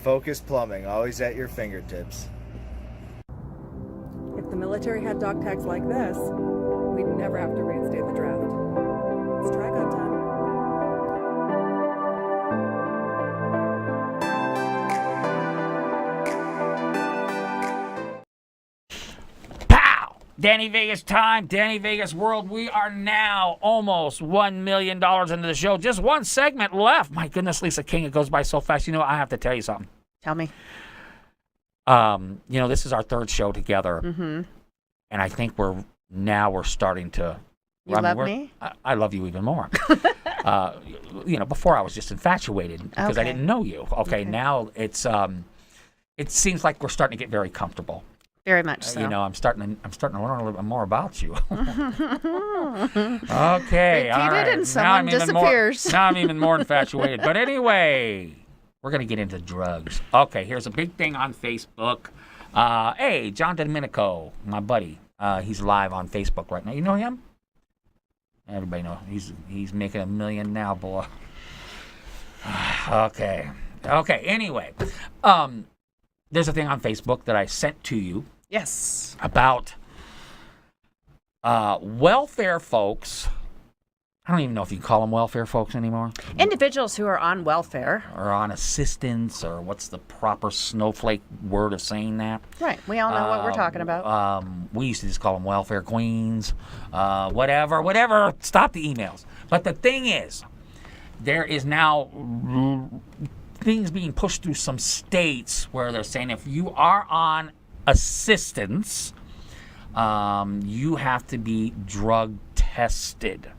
Focus Plumbing, always at your fingertips. If the military had dog tags like this, we'd never have to reinstate the draft. It's Trigon time. Pow! Danny Vegas time, Danny Vegas world. We are now almost $1 million into the show. Just one segment left. My goodness, Lisa King, it goes by so fast. You know, I have to tell you something. Tell me. This is our third show together. Mm-hmm. And I think we're starting to... You love me? I love you even more. Before I was just infatuated because I didn't know you. Okay, now it's... it seems like we're starting to get very comfortable. Very much so. I'm starting to learn a little bit more about you. Okay, Repeat all right. it and someone disappears. Now I'm even more infatuated. But anyway, we're going to get into drugs. Okay, here's a big thing on Facebook. Hey, John Domenico, my buddy. He's live on Facebook right now. You know him? Everybody knows. He's making $1 million now, boy. Okay. Anyway, there's a thing on Facebook that I sent to you. Yes. About welfare folks. I don't even know if you can call them welfare folks anymore. Individuals who are on welfare. Or on assistance, or what's the proper snowflake word of saying that? Right. We all know what we're talking about. We used to just call them welfare queens. Whatever. Stop the emails. But the thing is, there is now things being pushed through some states where they're saying if you are on assistance, you have to be drug tested.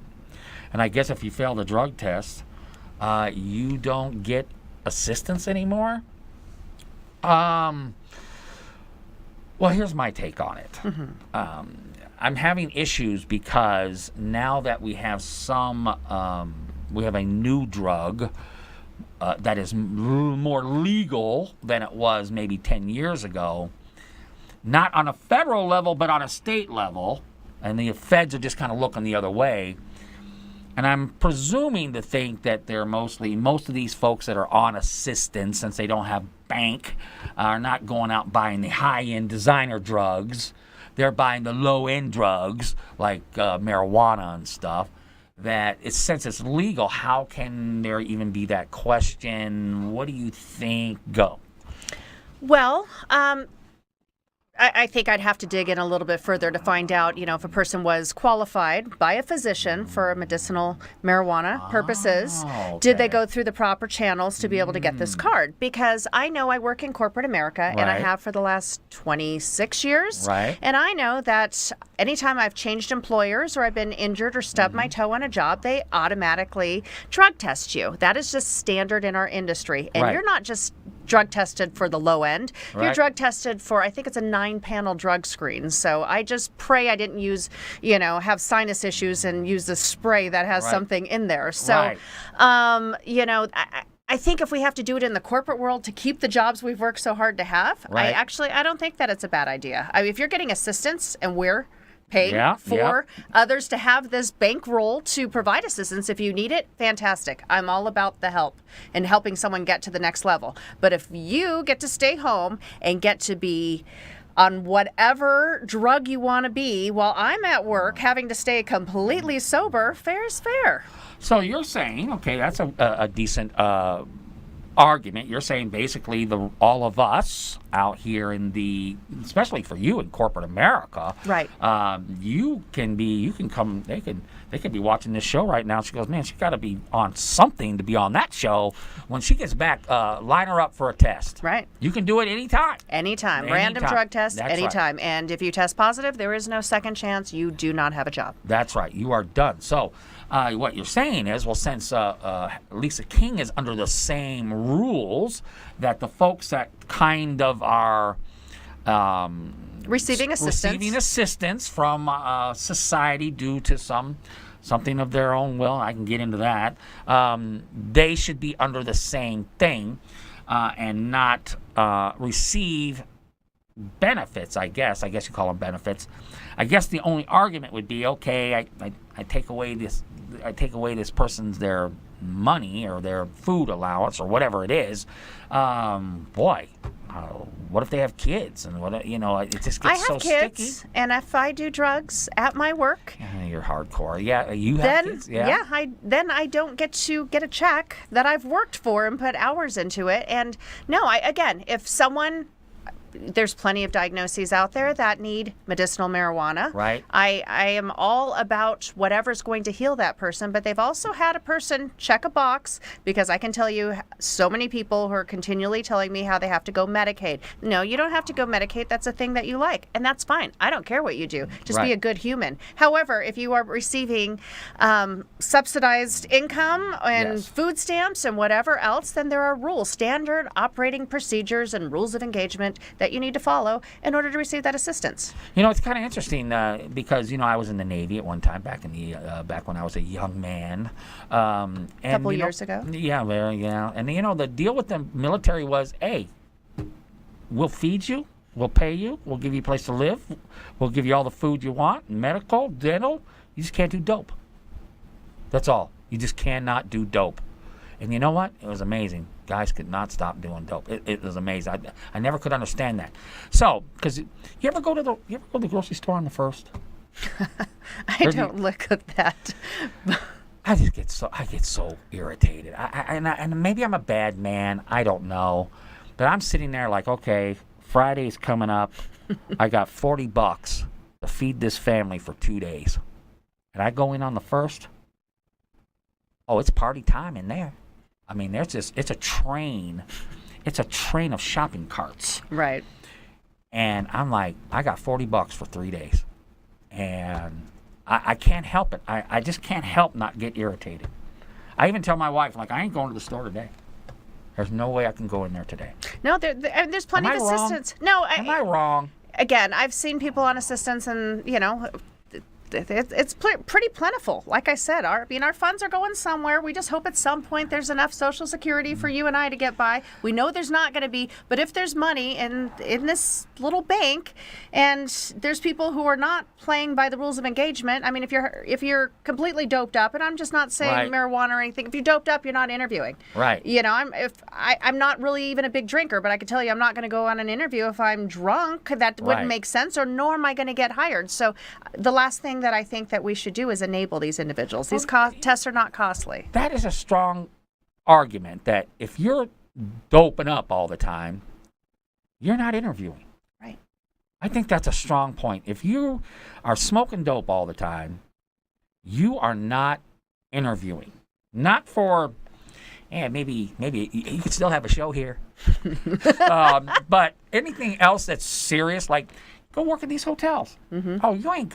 And I guess if you fail the drug test, you don't get assistance anymore. Well, here's my take on it. Mm-hmm. I'm having issues because now that we have we have a new drug that is more legal than it was maybe 10 years ago, not on a federal level, but on a state level, and the feds are just kind of looking the other way. And I'm presuming to think that they're most of these folks that are on assistance, since they don't have bank, are not going out buying the high-end designer drugs. They're buying the low-end drugs like marijuana and stuff. Since it's legal, how can there even be that question? What do you think? Go. Well, I think I'd have to dig in a little bit further to find out, if a person was qualified by a physician for medicinal marijuana purposes. Okay. Did they go through the proper channels to be able to get this card? Because I know I work in corporate America, and I have for the last 26 years. Right. And I know that anytime I've changed employers or I've been injured or stubbed my toe on a job, they automatically drug test you. That is just standard in our industry. And you're not just drug tested for the low end. You're drug tested for, I think it's a 9-panel drug screen. So I just pray I didn't have sinus issues and use the spray that has something in there. So, I think if we have to do it in the corporate world to keep the jobs we've worked so hard to have, I don't think that it's a bad idea. I mean, if you're getting assistance and we're paying for others to have this bankroll to provide assistance. If you need it, fantastic. I'm all about the help and helping someone get to the next level. But if you get to stay home and get to be on whatever drug you want to be while I'm at work having to stay completely sober, fair is fair. So you're saying, okay, that's a decent argument. You're saying basically all of us out here especially for you in corporate America, right? You can come. They could be watching this show right now. She goes, man, she got to be on something to be on that show. When she gets back, line her up for a test. Right. You can do it anytime. Anytime. Random drug test, That's anytime. Right. And if you test positive, there is no second chance. You do not have a job. That's right. You are done. So what you're saying is, well, since Lisa King is under the same rules that the folks that kind of are receiving assistance from society due to something of their own will, I can get into that, they should be under the same thing and not receive benefits, I guess you call them benefits. I guess the only argument would be, okay, I take away this person's their money or their food allowance or whatever it is, what if they have kids and it just I gets have so kids, sticky. and if I do drugs at my work, You're hardcore. Yeah, you have kids. Yeah. I don't get to get a check that I've worked for and put hours into it. And no, if someone, there's plenty of diagnoses out there that need medicinal marijuana. Right. I am all about whatever's going to heal that person, but they've also had a person check a box, because I can tell you so many people who are continually telling me how they have to go Medicaid. No, you don't have to go Medicaid. That's a thing that you like, and that's fine. I don't care what you do. Just be a good human. However, if you are receiving subsidized income and food stamps and whatever else, then there are rules, standard operating procedures and rules of engagement that you need to follow in order to receive that assistance. It's kind of interesting because I was in the Navy at one time back when I was a young man. A couple years ago. Yeah, and the deal with the military was, hey, we'll feed you, we'll pay you, we'll give you a place to live, we'll give you all the food you want, medical, dental. You just can't do dope. That's all. You just cannot do dope. And you know what? It was amazing. Guys could not stop doing dope. It was amazing. I never could understand that. So, because you ever go to the grocery store on the 1st? I don't look at that. I get so irritated. And maybe I'm a bad man. I don't know. But I'm sitting there like, okay, Friday's coming up. I got $40 to feed this family for 2 days. And I go in on the 1st. Oh, it's party time in there. I mean, it's a train. It's a train of shopping carts. Right. And I'm like, I got $40 for 3 days. And I can't help it. I just can't help not get irritated. I even tell my wife, like, I ain't going to the store today. There's no way I can go in there today. No, there's plenty of assistance. No, am I wrong? Again, I've seen people on assistance, and it's pretty plentiful. Like I said, our funds are going somewhere. We just hope at some point there's enough Social Security for you and I to get by. We know there's not going to be, but if there's money in this little bank, and there's people who are not playing by the rules of engagement. I mean, if you're completely doped up, and I'm just not saying marijuana or anything. If you're doped up, you're not interviewing. Right. I'm not really even a big drinker, but I can tell you I'm not going to go on an interview if I'm drunk. That wouldn't make sense, or nor am I going to get hired. So the last thing that I think that we should do is enable these individuals. These tests are not costly. That is a strong argument that if you're doping up all the time, you're not interviewing. Right. I think that's a strong point. If you are smoking dope all the time, you are not interviewing. Not for, maybe you could still have a show here. But anything else that's serious, like go work in these hotels. Mm-hmm. Oh, you ain't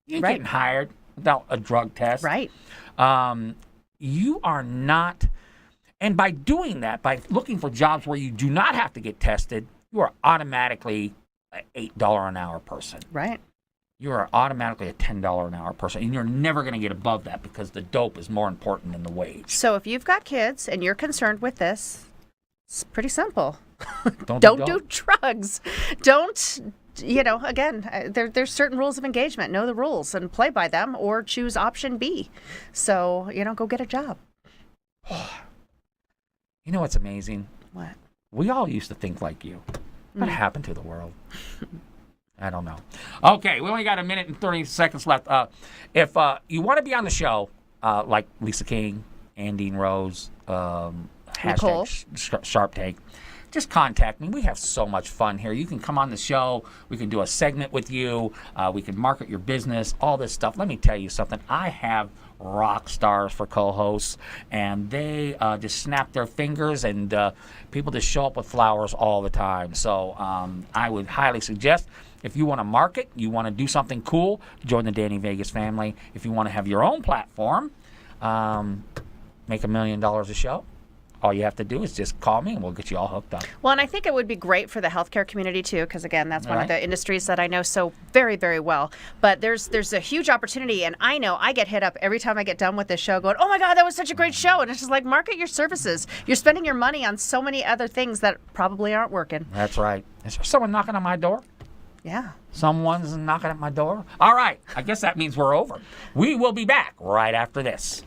getting hired without a drug test. Right. You are not, and by doing that, by looking for jobs where you do not have to get tested, you are automatically an $8 an hour person. Right. You are automatically a $10 an hour person, and you're never going to get above that because the dope is more important than the wage. So if you've got kids and you're concerned with this, it's pretty simple. Don't do drugs. Don't. Again, there's certain rules of engagement. Know the rules and play by them, or choose option B. So, go get a job. You know what's amazing? What? We all used to think like you. What happened to the world? I don't know. Okay, we only got a minute and 30 seconds left. If you want to be on the show, like Lisa King, Andine Rose, Nicole. Sharp Take, just contact me. We have so much fun here. You can come on the show. We can do a segment with you. We can market your business, all this stuff. Let me tell you something. I have rock stars for co-hosts, and they just snap their fingers, and people just show up with flowers all the time. So I would highly suggest, if you want to market, you want to do something cool, join the Danny Vegas family. If you want to have your own platform, make $1 million a show, all you have to do is just call me and we'll get you all hooked up. Well, and I think it would be great for the healthcare community too, because again, that's one of the industries that I know so very, very well. But there's a huge opportunity, and I know I get hit up every time I get done with this show going, oh my God, that was such a great show. And it's just like, market your services. You're spending your money on so many other things that probably aren't working. That's right. Is there someone knocking on my door? Yeah. Someone's knocking at my door? All right. I guess that means we're over. We will be back right after this.